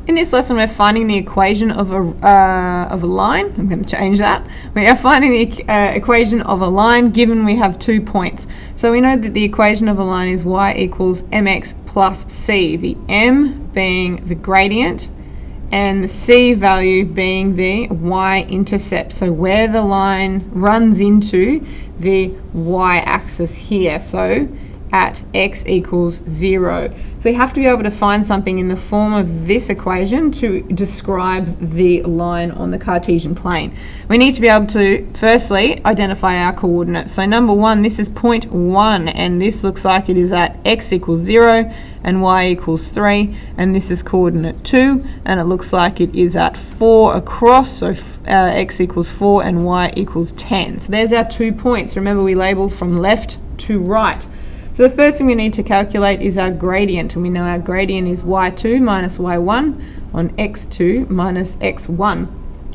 In this lesson, we're finding the equation of a line. I'm going to change that. We are finding the equation of a line given we have 2 points. So we know that the equation of a line is y equals mx plus c, the m being the gradient and the c value being the y-intercept, so where the line runs into the y-axis here, so at x equals 0. So we have to be able to find something in the form of this equation to describe the line on the Cartesian plane. We need to be able to firstly identify our coordinates. So number 1, this is point 1, and this looks like it is at x equals 0 and y equals 3, and this is coordinate 2, and it looks like it is at 4 across, so x equals 4 and y equals 10. So there's our 2 points. Remember, we label from left to right. So the first thing we need to calculate is our gradient, and we know our gradient is y2 minus y1 on x2 minus x1.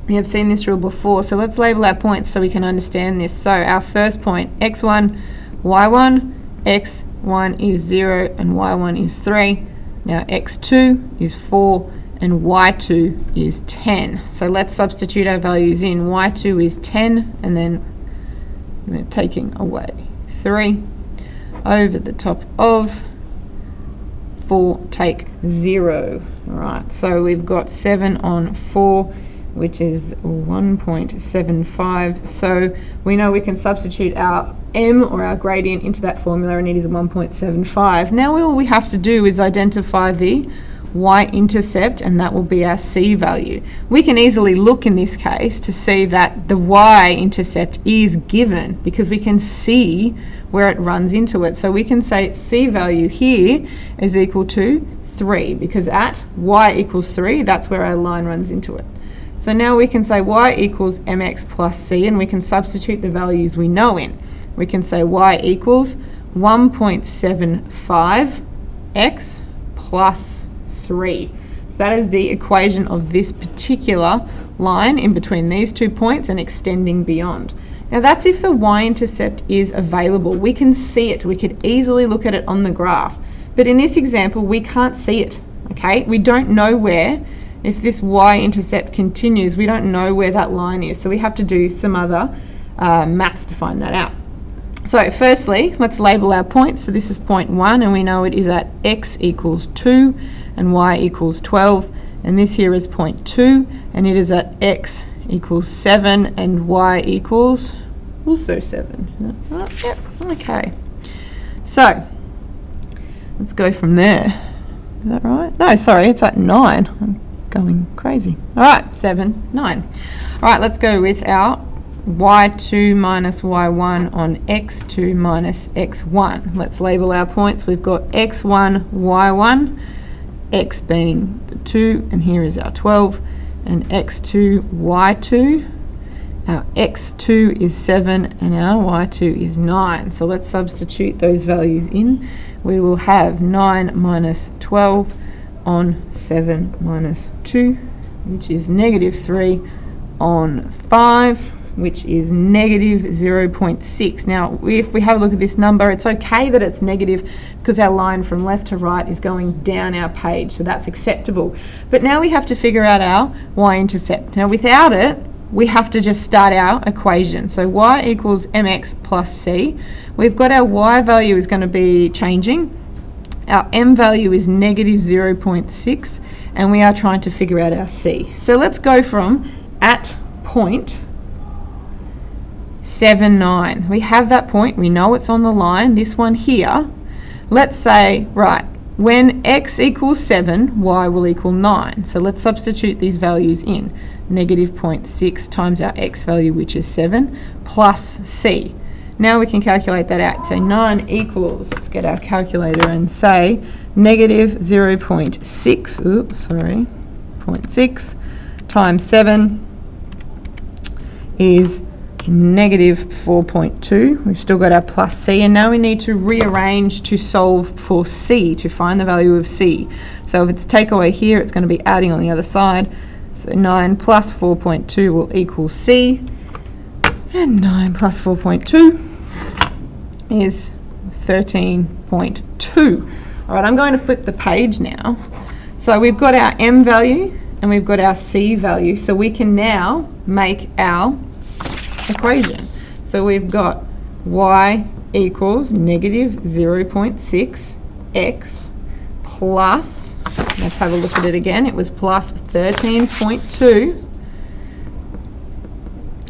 We have seen this rule before, so let's label our points so we can understand this. So our first point, x1, y1, x1 is 0 and y1 is 3. Now x2 is 4 and y2 is 10. So let's substitute our values in. y2 is 10, and then we're taking away 3. Over the top of 4, take 0. Alright, so we've got 7 on 4, which is 1.75. So we know we can substitute our m, or our gradient, into that formula, and it is 1.75. Now all we have to do is identify the y-intercept, and that will be our c value. We can easily look in this case to see that the y-intercept is given because we can see where it runs into it. So we can say c value here is equal to 3 because at y equals 3, that's where our line runs into it. So now we can say y equals mx plus c, and we can substitute the values we know in. We can say y equals 1.75 x plus 3. So that is the equation of this particular line in between these 2 points and extending beyond. Now that's if the y-intercept is available. We can see it. We could easily look at it on the graph. But in this example, we can't see it. Okay? We don't know where, if this y-intercept continues, we don't know where that line is. So we have to do some other maths to find that out. So firstly, let's label our points. So this is point 1, and we know it is at x equals 2 and y equals 12. And this here is point 2, and it is at x equals 7 and y equals also 7. Right? Yep. Okay. So let's go from there. Is that right? No, sorry, it's at 9. I'm going crazy. All right, 7, 9. All right, let's go with our y2 minus y1 on x2 minus x1. Let's label our points. We've got x1, y1, x being the 2, and here is our 12, and x2, y2. Our x2 is 7 and our y2 is 9. So let's substitute those values in. We will have 9 minus 12 on 7 minus 2, which is negative 3, on 5, which is negative 0.6. Now, if we have a look at this number, it's okay that it's negative because our line from left to right is going down our page, so that's acceptable. But now we have to figure out our y-intercept. Now, without it, we have to just start our equation. So y equals mx plus c. We've got our y value is going to be changing. Our m value is negative 0.6, and we are trying to figure out our c. So let's go from at point 7, 9. We have that point. We know it's on the line, this one here. Let's say, right, when x equals 7, y will equal 9. So let's substitute these values in. Negative 0.6 times our x value, which is 7, plus c. Now we can calculate that out. So 9 equals, let's get our calculator and say, negative 0.6, oops, sorry, 0.6 times 7 is negative 4.2. We've still got our plus c, and now we need to rearrange to solve for c, to find the value of c. So if it's take away here, it's going to be adding on the other side. So 9 plus 4.2 will equal c, and 9 plus 4.2 is 13.2. All right, I'm going to flip the page now. So we've got our m value and we've got our c value, so we can now make our equation. So we've got y equals negative 0.6 x plus, let's have a look at it again, it was plus 13.2,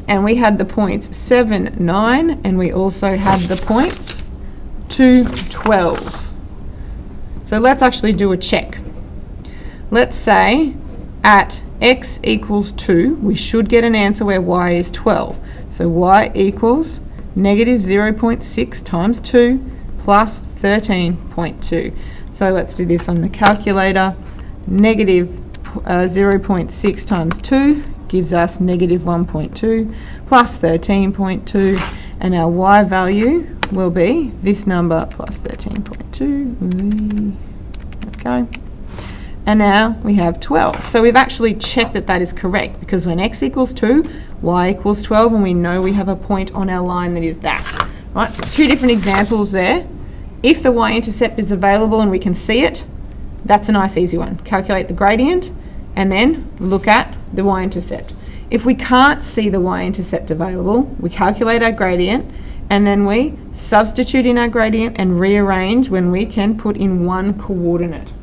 and we had the points 7, 9, and we also had the points 2, 12. So let's actually do a check. Let's say at x equals 2, we should get an answer where y is 12. So y equals negative 0.6 times 2 plus 13.2. So let's do this on the calculator. Negative 0.6 times 2 gives us negative 1.2 plus 13.2, and our y value will be this number plus 13.2. Okay. And now we have 12. So we've actually checked that that is correct, because when x equals 2, y equals 12, and we know we have a point on our line that is that. Right, so two different examples there. If the y-intercept is available and we can see it, that's a nice easy one. Calculate the gradient and then look at the y-intercept. If we can't see the y-intercept available, we calculate our gradient and then we substitute in our gradient and rearrange when we can put in one coordinate.